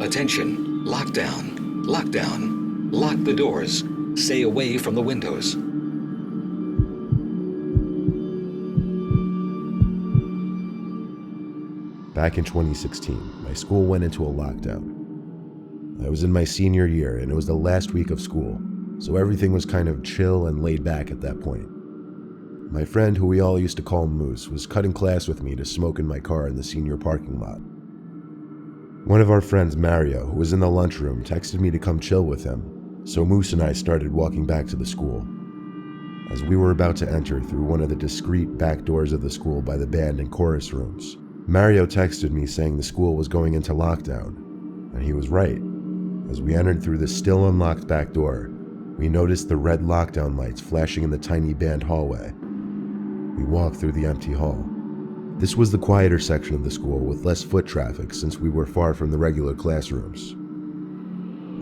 Attention, lockdown, lockdown. Lock the doors. Stay away from the windows. Back in 2016, my school went into a lockdown. I was in my senior year and it was the last week of school, so everything was kind of chill and laid back at that point. My friend, who we all used to call Moose, was cutting class with me to smoke in my car in the senior parking lot. One of our friends, Mario, who was in the lunchroom, texted me to come chill with him, so Moose and I started walking back to the school. As we were about to enter through one of the discreet back doors of the school by the band and chorus rooms, Mario texted me saying the school was going into lockdown, and he was right. As we entered through the still unlocked back door, we noticed the red lockdown lights flashing in the tiny band hallway. We walked through the empty hall. This was the quieter section of the school with less foot traffic since we were far from the regular classrooms.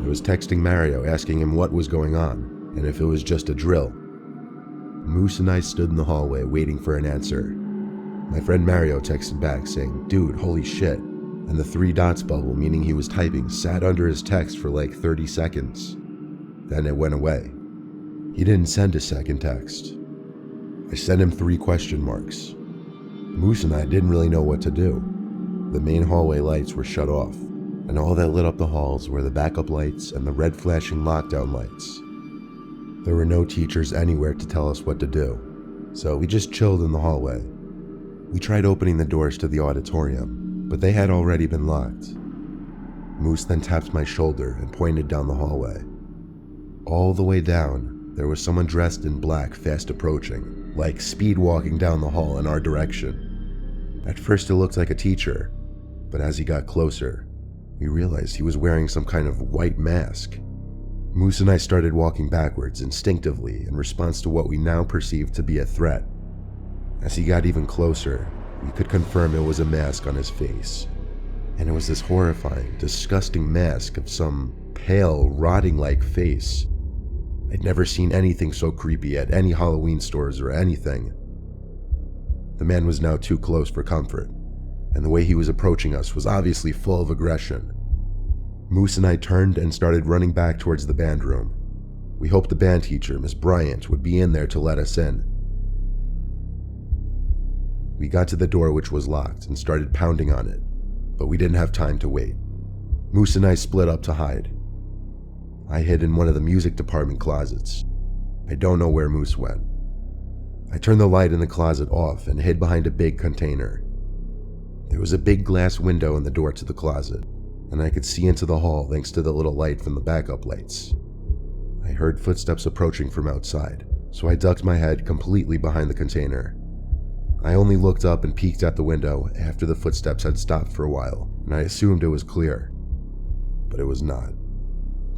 I was texting Mario asking him what was going on and if it was just a drill. Moose and I stood in the hallway waiting for an answer. My friend Mario texted back saying, "Dude, holy shit," and the 3 dots bubble, meaning he was typing, sat under his text for like 30 seconds. Then it went away. He didn't send a second text. I sent him 3 question marks. Moose and I didn't really know what to do. The main hallway lights were shut off, and all that lit up the halls were the backup lights and the red flashing lockdown lights. There were no teachers anywhere to tell us what to do, so we just chilled in the hallway. We tried opening the doors to the auditorium, but they had already been locked. Moose then tapped my shoulder and pointed down the hallway. All the way down, there was someone dressed in black fast approaching, like speed walking down the hall in our direction. At first it looked like a teacher, but as he got closer, we realized he was wearing some kind of white mask. Moose and I started walking backwards instinctively in response to what we now perceived to be a threat. As he got even closer, we could confirm it was a mask on his face. And it was this horrifying, disgusting mask of some pale, rotting-like face. I'd never seen anything so creepy at any Halloween stores or anything. The man was now too close for comfort, and the way he was approaching us was obviously full of aggression. Moose and I turned and started running back towards the band room. We hoped the band teacher, Miss Bryant, would be in there to let us in. We got to the door, which was locked, and started pounding on it, but we didn't have time to wait. Moose and I split up to hide. I hid in one of the music department closets. I don't know where Moose went. I turned the light in the closet off and hid behind a big container. There was a big glass window in the door to the closet, and I could see into the hall thanks to the little light from the backup lights. I heard footsteps approaching from outside, so I ducked my head completely behind the container. I only looked up and peeked at the window after the footsteps had stopped for a while, and I assumed it was clear. But it was not.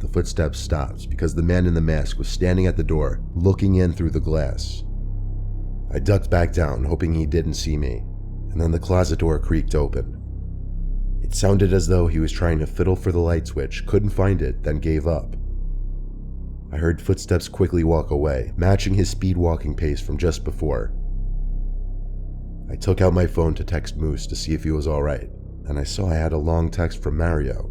The footsteps stopped because the man in the mask was standing at the door, looking in through the glass. I ducked back down, hoping he didn't see me, and then the closet door creaked open. It sounded as though he was trying to fiddle for the light switch, couldn't find it, then gave up. I heard footsteps quickly walk away, matching his speed walking pace from just before. I took out my phone to text Moose to see if he was alright, and I saw I had a long text from Mario.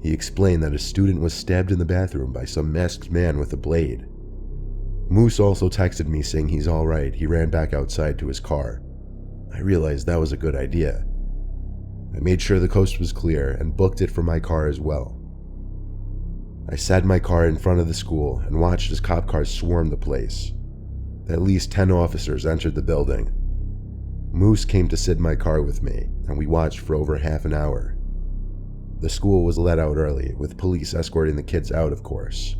He explained that a student was stabbed in the bathroom by some masked man with a blade. Moose also texted me saying he's alright. He ran back outside to his car. I realized that was a good idea. I made sure the coast was clear and booked it for my car as well. I sat in my car in front of the school and watched as cop cars swarmed the place. At least 10 officers entered the building. Moose came to sit in my car with me, and we watched for over half an hour. The school was let out early, with police escorting the kids out, of course.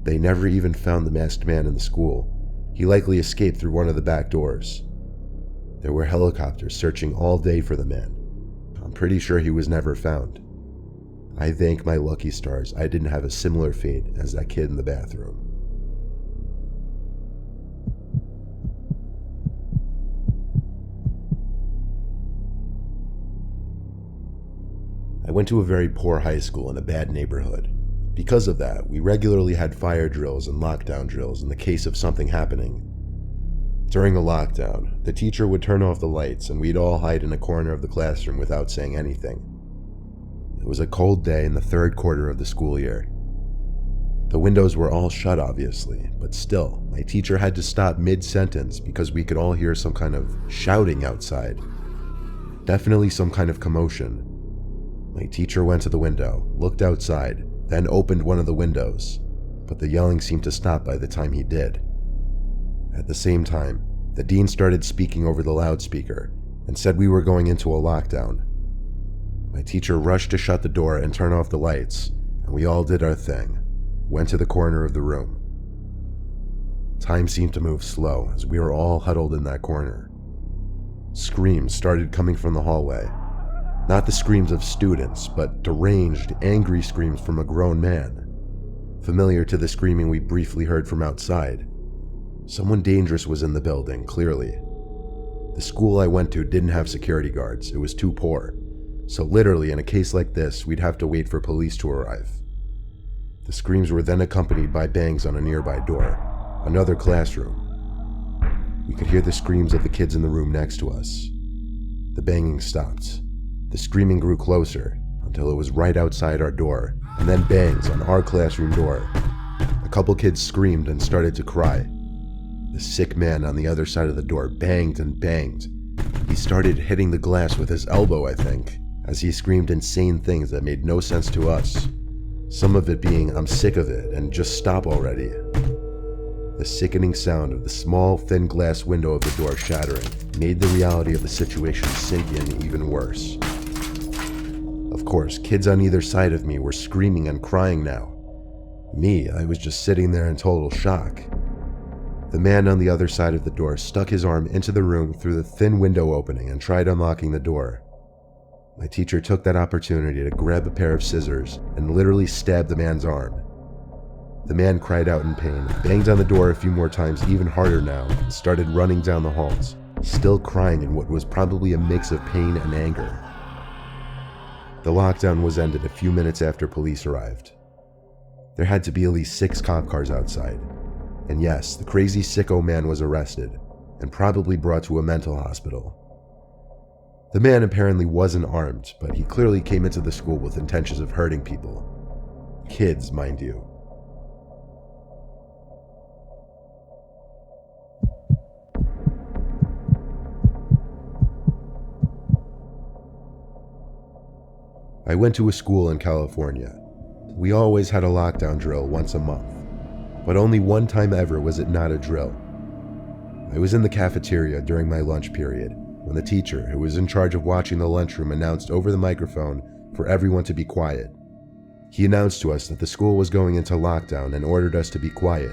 They never even found the masked man in the school. He likely escaped through one of the back doors. There were helicopters searching all day for the man. I'm pretty sure he was never found. I thank my lucky stars I didn't have a similar fate as that kid in the bathroom. I went to a very poor high school in a bad neighborhood. Because of that, we regularly had fire drills and lockdown drills in the case of something happening. During a lockdown, the teacher would turn off the lights and we'd all hide in a corner of the classroom without saying anything. It was a cold day in the third quarter of the school year. The windows were all shut, obviously, but still, my teacher had to stop mid-sentence because we could all hear some kind of shouting outside. Definitely some kind of commotion. My teacher went to the window, looked outside, then opened one of the windows, but the yelling seemed to stop by the time he did. At the same time, the dean started speaking over the loudspeaker and said we were going into a lockdown. My teacher rushed to shut the door and turn off the lights, and we all did our thing. Went to the corner of the room. Time seemed to move slow as we were all huddled in that corner. Screams started coming from the hallway. Not the screams of students, but deranged, angry screams from a grown man. Familiar to the screaming we briefly heard from outside. Someone dangerous was in the building, clearly. The school I went to didn't have security guards. It was too poor. So literally, in a case like this, we'd have to wait for police to arrive. The screams were then accompanied by bangs on a nearby door, another classroom. We could hear the screams of the kids in the room next to us. The banging stopped. The screaming grew closer until it was right outside our door, and then bangs on our classroom door. A couple kids screamed and started to cry. The sick man on the other side of the door banged and banged. He started hitting the glass with his elbow, I think, as he screamed insane things that made no sense to us. Some of it being, "I'm sick of it," and "just stop already." The sickening sound of the small, thin glass window of the door shattering made the reality of the situation sink in even worse. Of course, kids on either side of me were screaming and crying now. Me, I was just sitting there in total shock. The man on the other side of the door stuck his arm into the room through the thin window opening and tried unlocking the door. My teacher took that opportunity to grab a pair of scissors and literally stab the man's arm. The man cried out in pain, banged on the door a few more times even harder now, and started running down the halls, still crying in what was probably a mix of pain and anger. The lockdown was ended a few minutes after police arrived. There had to be at least 6 cop cars outside. And yes, the crazy sicko man was arrested and probably brought to a mental hospital. The man apparently wasn't armed, but he clearly came into the school with intentions of hurting people. Kids, mind you. I went to a school in California. We always had a lockdown drill once a month, but only one time ever was it not a drill. I was in the cafeteria during my lunch period when the teacher, who was in charge of watching the lunchroom, announced over the microphone for everyone to be quiet. He announced to us that the school was going into lockdown and ordered us to be quiet.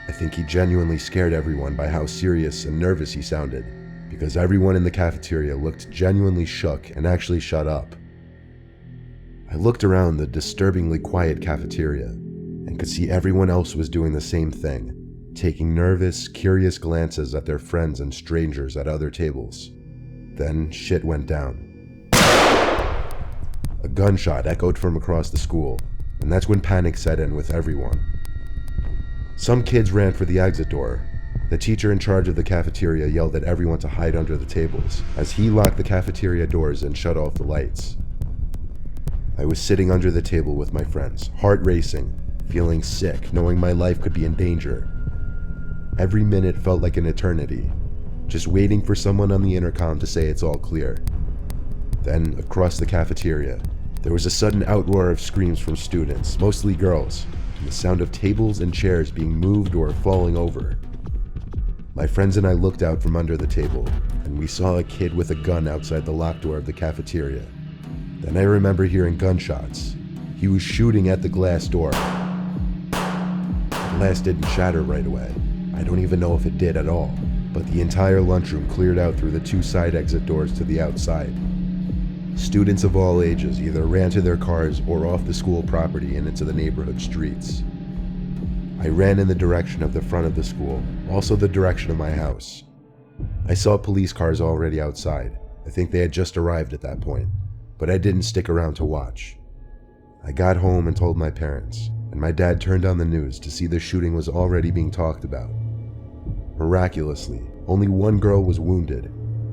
I think he genuinely scared everyone by how serious and nervous he sounded, because everyone in the cafeteria looked genuinely shook and actually shut up. I looked around the disturbingly quiet cafeteria and could see everyone else was doing the same thing, taking nervous, curious glances at their friends and strangers at other tables. Then shit went down. A gunshot echoed from across the school, and that's when panic set in with everyone. Some kids ran for the exit door. The teacher in charge of the cafeteria yelled at everyone to hide under the tables as he locked the cafeteria doors and shut off the lights. I was sitting under the table with my friends, heart racing, feeling sick, knowing my life could be in danger. Every minute felt like an eternity, just waiting for someone on the intercom to say it's all clear. Then, across the cafeteria, there was a sudden outroar of screams from students, mostly girls, and the sound of tables and chairs being moved or falling over. My friends and I looked out from under the table, and we saw a kid with a gun outside the locked door of the cafeteria. Then I remember hearing gunshots. He was shooting at the glass door. The glass didn't shatter right away. I don't even know if it did at all, but the entire lunchroom cleared out through the 2 side exit doors to the outside. Students of all ages either ran to their cars or off the school property and into the neighborhood streets. I ran in the direction of the front of the school, also the direction of my house. I saw police cars already outside. I think they had just arrived at that point, but I didn't stick around to watch. I got home and told my parents, and my dad turned on the news to see the shooting was already being talked about. Miraculously, only one girl was wounded,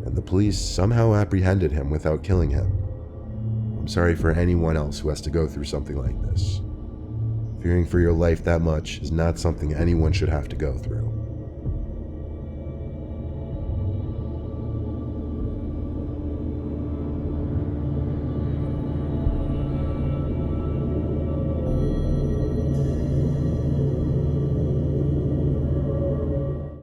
and the police somehow apprehended him without killing him. I'm sorry for anyone else who has to go through something like this. Fearing for your life that much is not something anyone should have to go through.